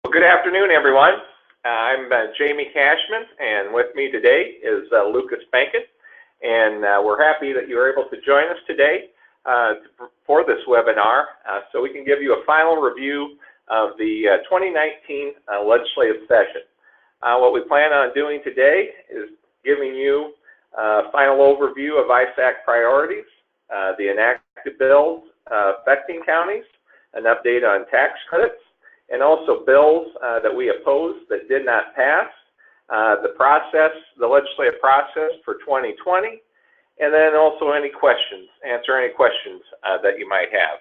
Well, good afternoon, everyone. I'm Jamie Cashman, and with me today is Lucas Beenken, and we're happy that you're able to join us today for this webinar so we can give you a final review of the 2019 legislative session. What we plan on doing today is giving you a final overview of ISAC priorities, the enacted bills affecting counties, an update on tax credits, and also bills that we opposed that did not pass, the legislative process for 2020, and then also answer any questions that you might have.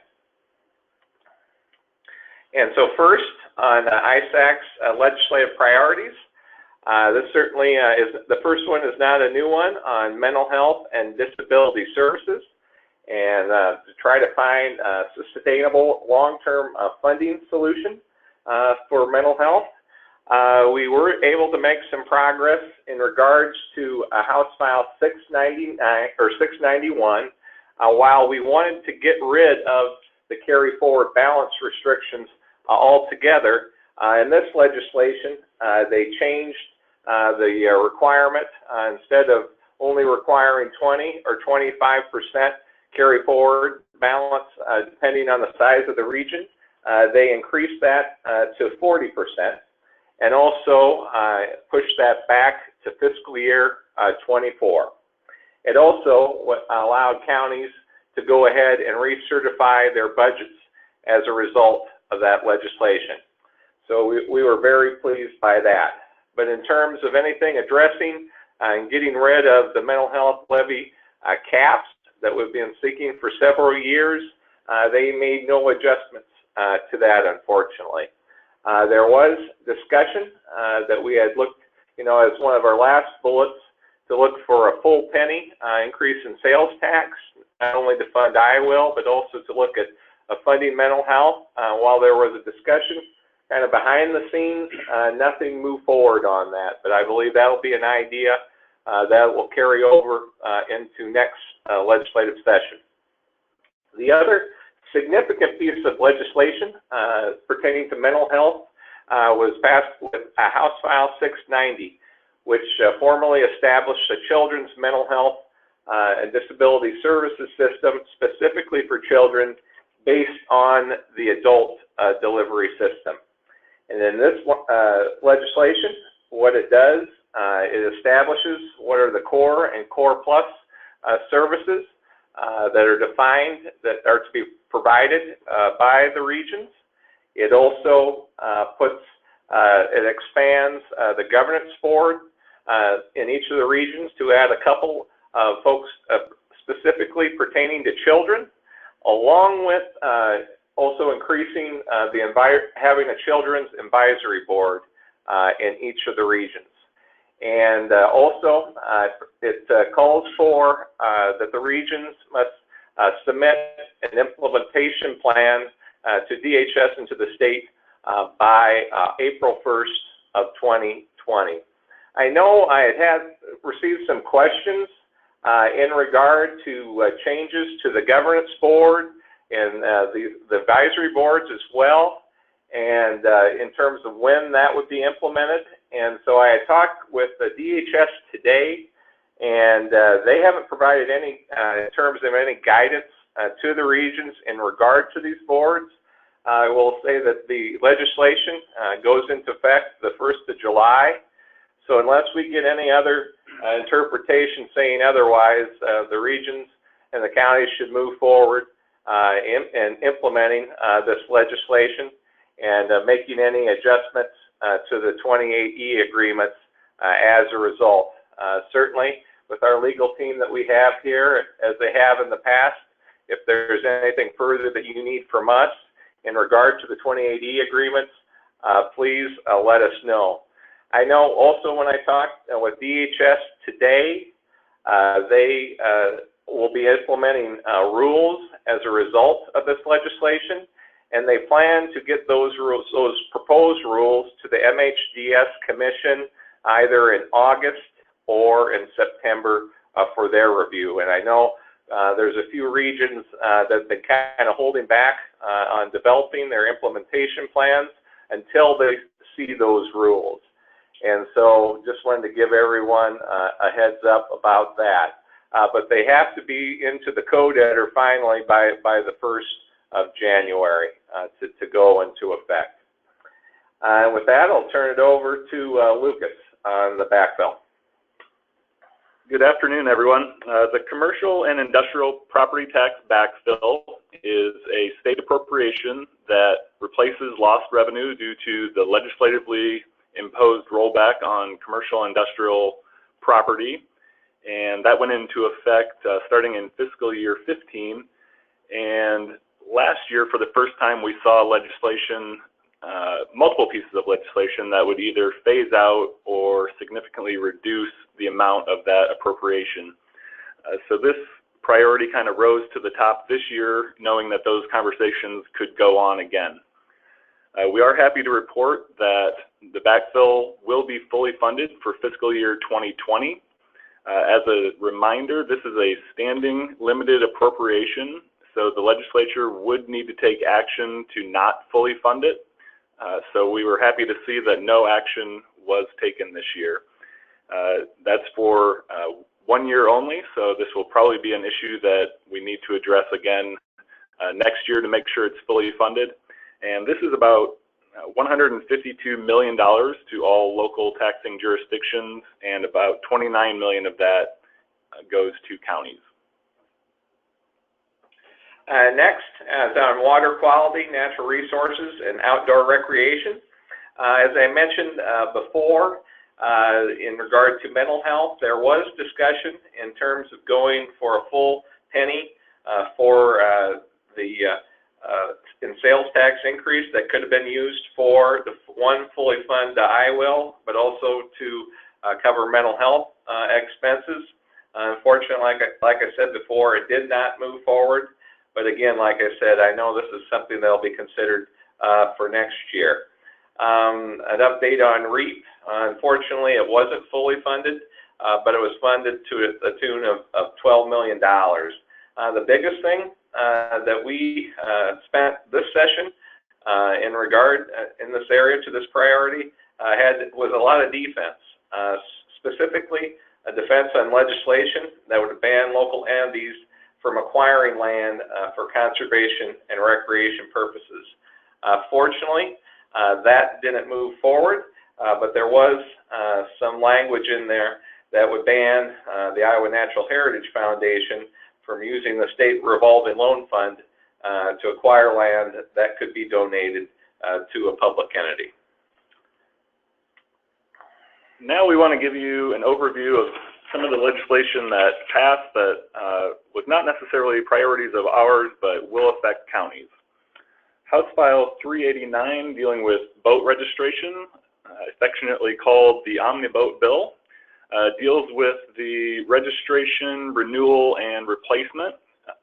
And so first, on ISAC's legislative priorities, this certainly the first one is not a new one, on mental health and disability services, and to try to find a sustainable long-term funding solution for mental health. We were able to make some progress in regards to House File 691, while we wanted to get rid of the carry forward balance restrictions altogether. In this legislation, they changed the requirement. Instead of only requiring 20 or 25% carry forward balance, depending on the size of the region, they increased that to 40%, and also pushed that back to fiscal year 24. It also allowed counties to go ahead and recertify their budgets as a result of that legislation. So we were very pleased by that. But in terms of anything addressing and getting rid of the mental health levy caps that we've been seeking for several years, they made no adjustments to that, unfortunately. There was discussion that we had looked, as one of our last bullets, to look for a full penny increase in sales tax, not only to fund IWIL, but also to look at funding mental health. While there was a discussion kind of behind the scenes, nothing moved forward on that, but I believe that will be an idea that will carry over into next legislative session. The other significant piece of legislation pertaining to mental health was passed with House File 690, which formally established a children's mental health and disability services system specifically for children based on the adult delivery system. And in this legislation, what it does, it establishes what are the core and core plus services that are defined, that are to be provided by the regions. It also it expands the governance board in each of the regions to add a couple of folks specifically pertaining to children, along with also increasing having a children's advisory board in each of the regions. And also, it calls for that the regions must submit an implementation plan to DHS and to the state by April 1st of 2020. I know I had received some questions in regard to changes to the governance board and the advisory boards as well, and in terms of when that would be implemented. And so I had talked with the DHS today, and they haven't provided any, in terms of any guidance to the regions in regard to these boards. I will say that the legislation goes into effect the 1st of July. So unless we get any other interpretation saying otherwise, the regions and the counties should move forward in implementing this legislation and making any adjustments to the 28E agreements as a result. Certainly, with our legal team that we have here, as they have in the past, if there's anything further that you need from us in regard to the 28E agreements, please let us know. I know also when I talked with DHS today, they will be implementing rules as a result of this legislation, and they plan to get those rules, those proposed rules, to the MHDS Commission either in August or in September for their review. And I know there's a few regions that have been kind of holding back on developing their implementation plans until they see those rules. And so just wanted to give everyone a heads up about that. But they have to be into the code editor finally by the 1st of January to go into effect. And with that, I'll turn it over to Lucas on the backfill. Good afternoon, everyone. The commercial and industrial property tax backfill is a state appropriation that replaces lost revenue due to the legislatively imposed rollback on commercial and industrial property. And that went into effect starting in fiscal year 15. And last year, for the first time, we saw legislation, multiple pieces of legislation that would either phase out or significantly reduce the amount of that appropriation. So this priority kind of rose to the top this year, knowing that those conversations could go on again. We are happy to report that the backfill will be fully funded for fiscal year 2020. As a reminder, this is a standing limited appropriation, so the legislature would need to take action to not fully fund it. So we were happy to see that no action was taken this year. That's for 1 year only, so this will probably be an issue that we need to address again next year to make sure it's fully funded. And this is about $152 million to all local taxing jurisdictions, and about $29 million of that goes to counties. Next is on water quality, natural resources, and outdoor recreation. As I mentioned before, in regard to mental health, there was discussion in terms of going for a full penny for the in sales tax increase that could have been used for the fully fund IWIL, but also to cover mental health expenses. Unfortunately, like I said before, it did not move forward. But again, like I said, I know this is something that will be considered for next year. An update on REAP. Unfortunately, it wasn't fully funded, but it was funded to a tune of $12 million. The biggest thing that we spent this session in regard in this area to this priority was a lot of defense, specifically a defense on legislation that would ban local entities from acquiring land for conservation and recreation purposes. Fortunately, that didn't move forward, but there was some language in there that would ban the Iowa Natural Heritage Foundation from using the state revolving loan fund to acquire land that could be donated to a public entity. Now we want to give you an overview of some of the legislation that passed that was not necessarily priorities of ours, but will affect counties. House File 389, dealing with boat registration, affectionately called the Omniboat Bill, deals with the registration, renewal, and replacement,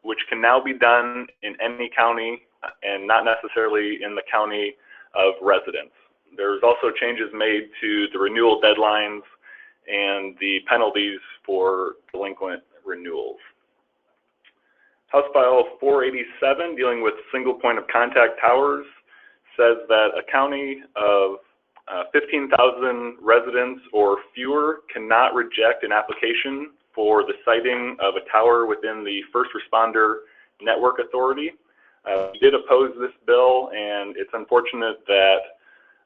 which can now be done in any county and not necessarily in the county of residence. There's also changes made to the renewal deadlines and the penalties for delinquent renewals. House File 487, dealing with single point of contact towers, says that a county of 15,000 residents or fewer cannot reject an application for the siting of a tower within the First Responder Network Authority. We did oppose this bill, and it's unfortunate that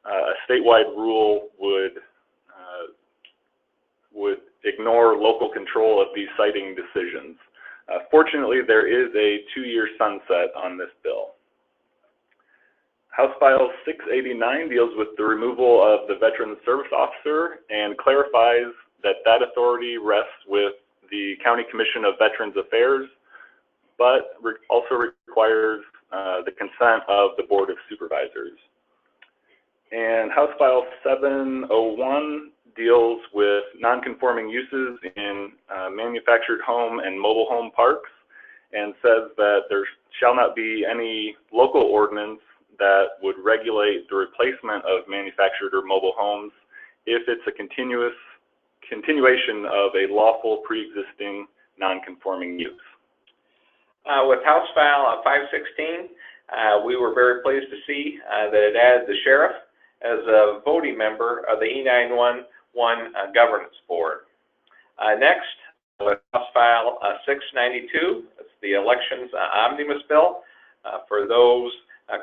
a statewide rule would ignore local control of these siting decisions. Fortunately, there is a 2-year sunset on this bill. House File 689 deals with the removal of the Veteran Service Officer and clarifies that that authority rests with the County Commission of Veterans Affairs, but also requires the consent of the Board of Supervisors. And House File 701 deals with non-conforming uses in manufactured home and mobile home parks, and says that there shall not be any local ordinance that would regulate the replacement of manufactured or mobile homes if it's a continuation of a lawful pre-existing non-conforming use. With House File 516, we were very pleased to see that it added the sheriff as a voting member of the E911 Governance Board. Next, House File 692, it's the Elections Omnibus Bill. For those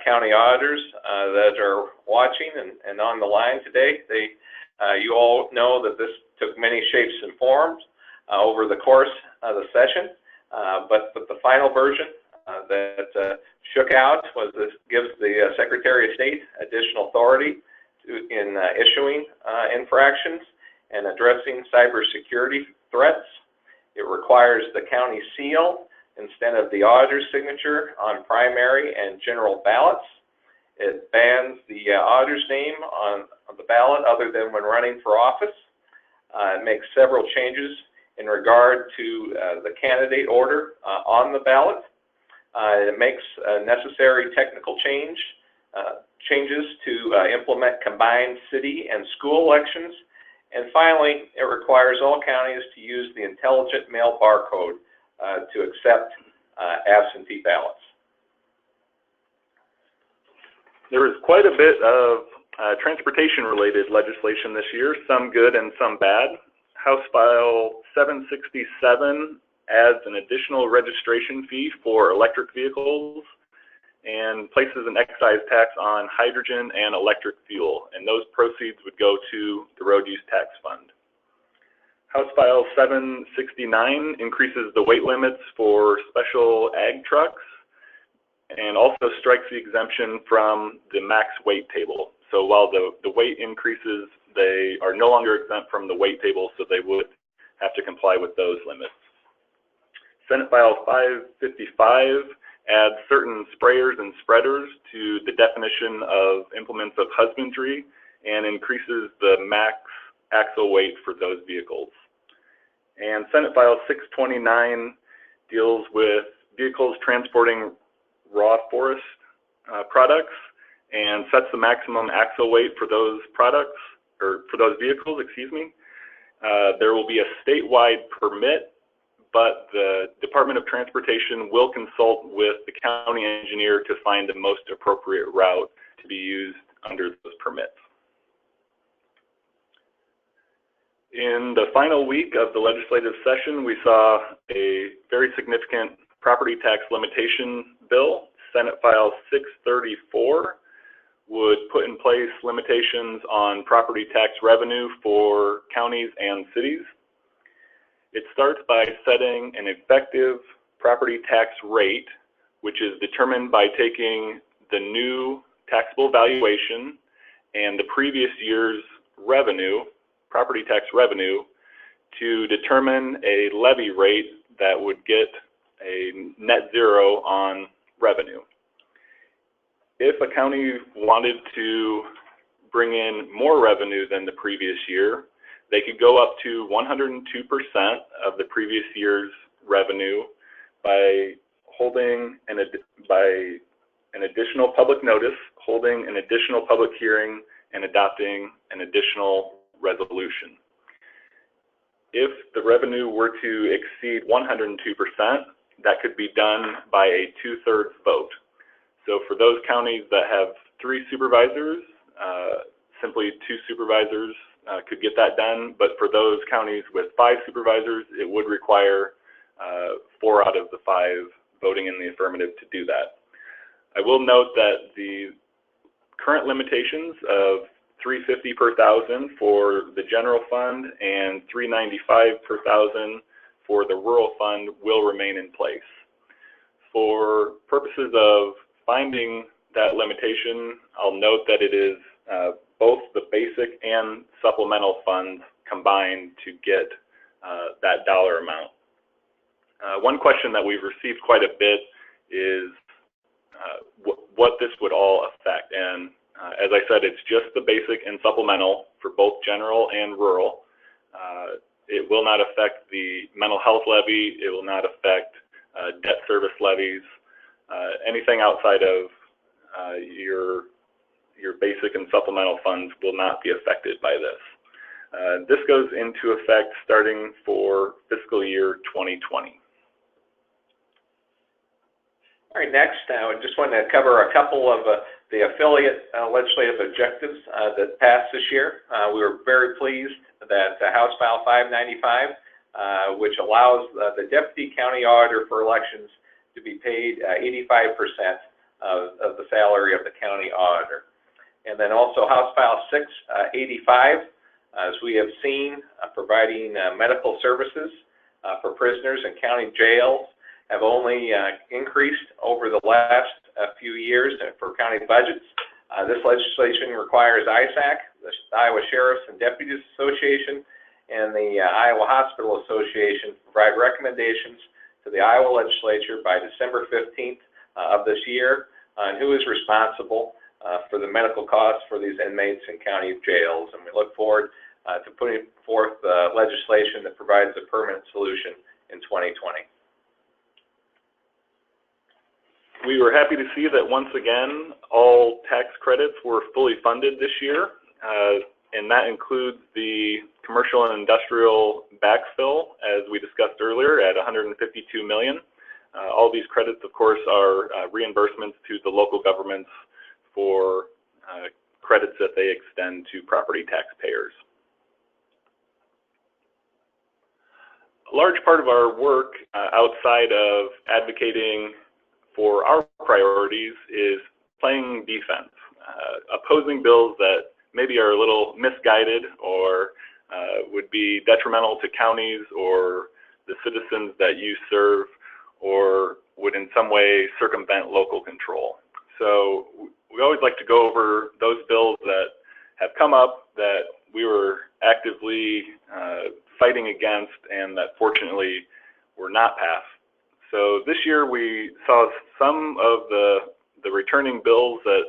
county auditors that are watching and on the line today, you all know that this took many shapes and forms over the course of the session, but the final version that shook out was this gives the Secretary of State additional authority in issuing infractions and addressing cybersecurity threats. It requires the county seal instead of the auditor's signature on primary and general ballots. It bans the auditor's name on the ballot other than when running for office. It makes several changes in regard to the candidate order on the ballot. It makes necessary technical changes to implement combined city and school elections. And finally, it requires all counties to use the intelligent mail barcode to accept absentee ballots. There was quite a bit of transportation-related legislation this year, some good and some bad. House File 767 adds an additional registration fee for electric vehicles and places an excise tax on hydrogen and electric fuel, and those proceeds would go to the Road Use Tax Fund. House File 769 increases the weight limits for special ag trucks and also strikes the exemption from the max weight table. So while the weight increases, they are no longer exempt from the weight table, so they would have to comply with those limits. Senate File 555 adds certain sprayers and spreaders to the definition of implements of husbandry and increases the max axle weight for those vehicles. And Senate File 629 deals with vehicles transporting raw forest products and sets the maximum axle weight for those products, or for those vehicles, excuse me. There will be a statewide permit, but the Department of Transportation will consult with the county engineer to find the most appropriate route to be used under those permits. In the final week of the legislative session, we saw a very significant property tax limitation bill. Senate File 634 would put in place limitations on property tax revenue for counties and cities. It starts by setting an effective property tax rate, which is determined by taking the new taxable valuation and the previous year's revenue, property tax revenue, to determine a levy rate that would get a net zero on revenue. If a county wanted to bring in more revenue than the previous year, they could go up to 102% of the previous year's revenue by holding an additional public notice, holding an additional public hearing, and adopting an additional resolution. If the revenue were to exceed 102%, that could be done by a 2/3 vote. So for those counties that have 3 supervisors, simply 2 supervisors could get that done, but for those counties with 5 supervisors, it would require 4 out of the 5 voting in the affirmative to do that. I will note that the current limitations of $350 per thousand for the general fund and $395 per thousand for the rural fund will remain in place. For purposes of finding that limitation, I'll note that it is both the basic and supplemental funds combined to get that dollar amount. One question that we've received quite a bit is what this would all affect. And as I said, it's just the basic and supplemental for both general and rural. It will not affect the mental health levy. It will not affect debt service levies. Anything outside of your basic and supplemental funds will not be affected by this. This goes into effect starting for fiscal year 2020. All right, next, I just want to cover a couple of the affiliate legislative objectives that passed this year. We were very pleased that House File 595, which allows the Deputy County Auditor for elections to be paid 85% of the salary of the County Auditor. And then also House File 685, as we have seen, providing medical services for prisoners in county jails have only increased over the last few years for county budgets. This legislation requires ISAC, the Iowa Sheriffs and Deputies Association, and the Iowa Hospital Association to provide recommendations to the Iowa legislature by December 15th of this year on who is responsible for the medical costs for these inmates in county jails. And we look forward to putting forth legislation that provides a permanent solution in 2020. We were happy to see that once again all tax credits were fully funded this year, and that includes the commercial and industrial backfill, as we discussed earlier, at $152 million. All these credits, of course, are reimbursements to the local governments for credits that they extend to property taxpayers. A large part of our work outside of advocating for our priorities is playing defense, opposing bills that maybe are a little misguided or would be detrimental to counties or the citizens that you serve, or would in some way circumvent local control. So we always like to go over those bills that have come up that we were actively fighting against and that fortunately were not passed. So this year we saw some of the returning bills that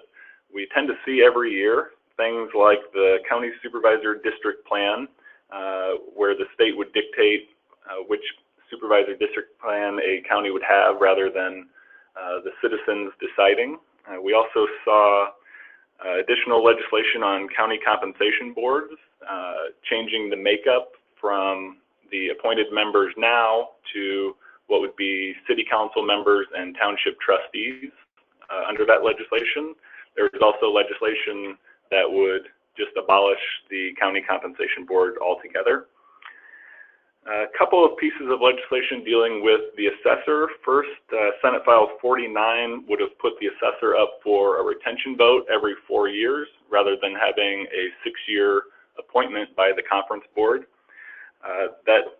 we tend to see every year, things like the County Supervisor District Plan, where the state would dictate which supervisor district plan a county would have rather than the citizens deciding. We also saw additional legislation on county compensation boards, changing the makeup from the appointed members now to what would be city council members and township trustees under that legislation. There is also legislation that would just abolish the county compensation board altogether. A couple of pieces of legislation dealing with the assessor. First, Senate File 49 would have put the assessor up for a retention vote every 4 years rather than having a 6-year appointment by the conference board. That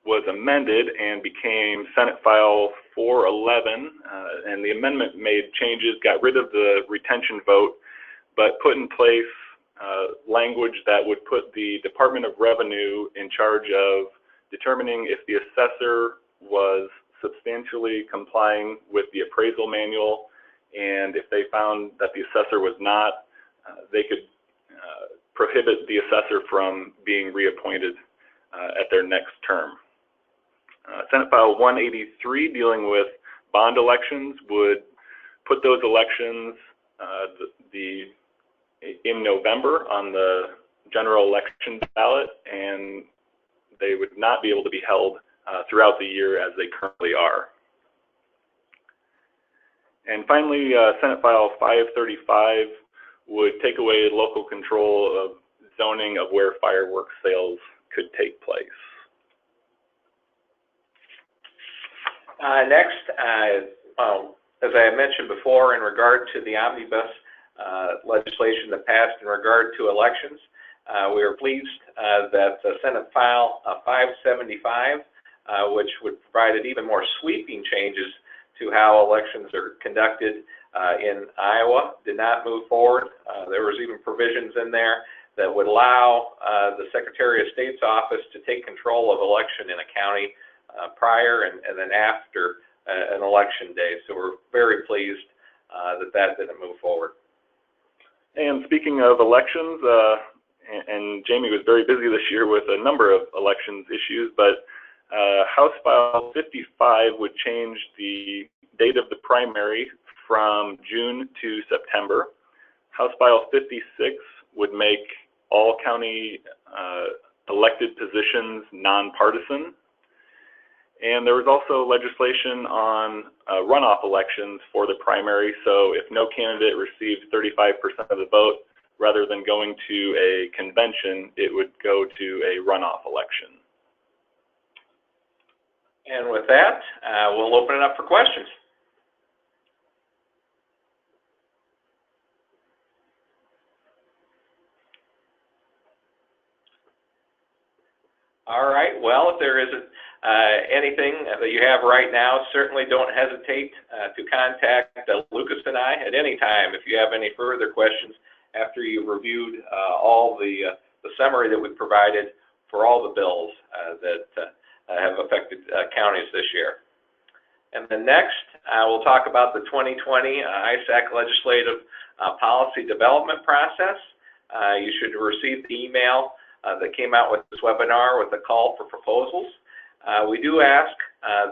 was amended and became Senate File 411, and the amendment made changes, got rid of the retention vote, but put in place language that would put the Department of Revenue in charge of determining if the assessor was substantially complying with the appraisal manual, and if they found that the assessor was not, they could prohibit the assessor from being reappointed at their next term. Senate File 183, dealing with bond elections, would put those elections in November on the general election ballot, and they would not be able to be held throughout the year as they currently are. And finally, Senate File 535 would take away local control of zoning of where fireworks sales could take place. Next, as I mentioned before, in regard to the omnibus legislation that passed in regard to elections, we are pleased that the Senate File 575, which would provide even more sweeping changes to how elections are conducted in Iowa, did not move forward. There was even provisions in there that would allow the Secretary of State's office to take control of election in a county prior and then after an election day. So we're very pleased that didn't move forward. And speaking of elections, and Jamie was very busy this year with a number of elections issues, but House File 55 would change the date of the primary from June to September. House File 56 would make all county elected positions nonpartisan. And there was also legislation on runoff elections for the primary. So if no candidate received 35% of the vote, rather than going to a convention, it would go to a runoff election. And with that, we'll open it up for questions. All right, well, if there isn't anything that you have right now, certainly don't hesitate to contact Lucas and I at any time if you have any further questions after you've reviewed all the summary that we provided for all the bills that have affected counties this year. And then next, we'll talk about the 2020 ISAC legislative policy development process. You should have received the email that came out with this webinar with a call for proposals. We do ask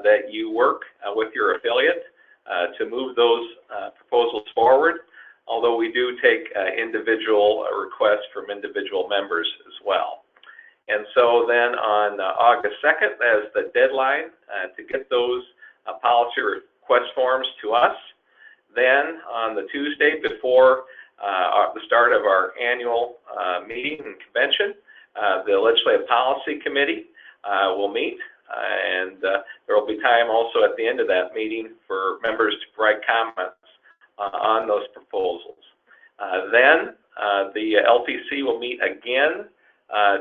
that you work with your affiliate to move those proposals forward, although we do take individual requests from individual members as well. And so then on August 2nd, as the deadline to get those policy request forms to us. Then on the Tuesday before the start of our annual meeting and convention, the Legislative Policy Committee will meet, and there will be time also at the end of that meeting for members to provide comments on those proposals. Then the LPC will meet again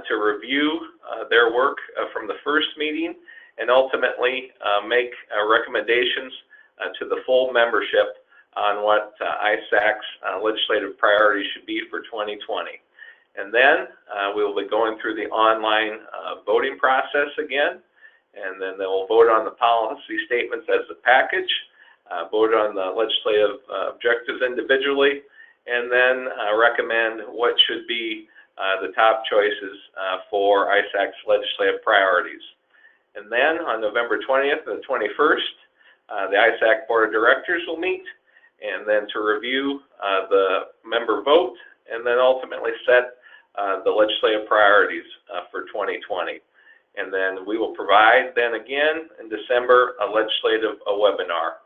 to review their work from the first meeting and ultimately make recommendations to the full membership on what ISAC's legislative priorities should be for 2020. And then we will be going through the online voting process again, and then they will vote on the policy statements as a package, vote on the legislative objectives individually, and then recommend what should be the top choices for ISAC's legislative priorities. And then on November 20th and the 21st, the ISAC Board of Directors will meet, and then to review the member vote, and then ultimately set the legislative priorities for 2020. And then we will provide then again in December a legislative webinar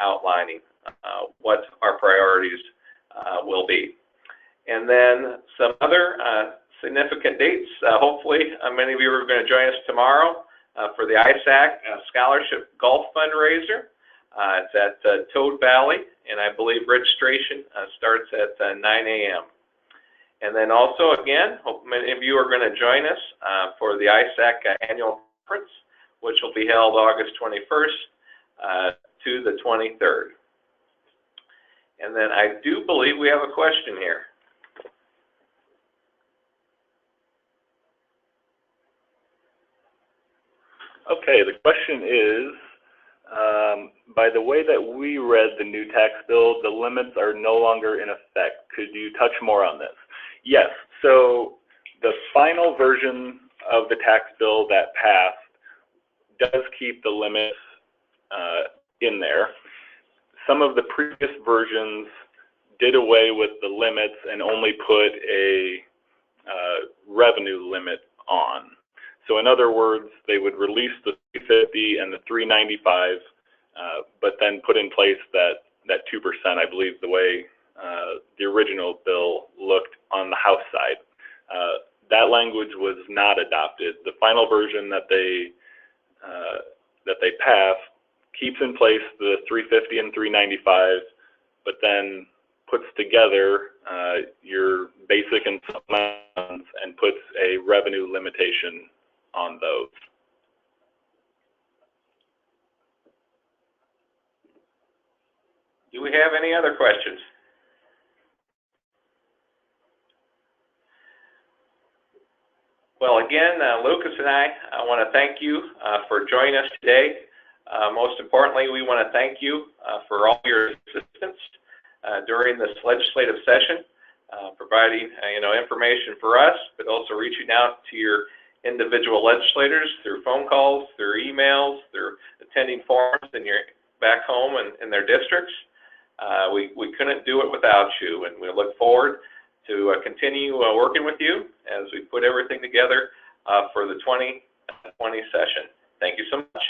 outlining what our priorities will be. And then some other significant dates. Hopefully many of you are going to join us tomorrow for the ISAC Scholarship Golf Fundraiser. It's at Toad Valley, and I believe registration starts at 9 a.m. And then also, again, hope many of you are going to join us for the ISAC annual conference, which will be held August 21st to the 23rd. And then I do believe we have a question here. Okay, the question is, by the way that we read the new tax bill, the limits are no longer in effect. Could you touch more on this? Yes, so the final version of the tax bill that passed does keep the limits in there. Some of the previous versions did away with the limits and only put a revenue limit on. So in other words, they would release the 350 and the 395, but then put in place that 2%, I believe, the way the original bill looked on the House side. That language was not adopted. The final version that they passed keeps in place the 350 and 395, but then puts together your basic and supplements and puts a revenue limitation on those. Do we have any other questions? Well, again, Lucas and I want to thank you for joining us today. Most importantly, we want to thank you for all your assistance during this legislative session, providing information for us, but also reaching out to your individual legislators through phone calls, through emails, through attending forums back home and in their districts. We couldn't do it without you, and we look forward to continue working with you as we put everything together for the 2020 session. Thank you so much.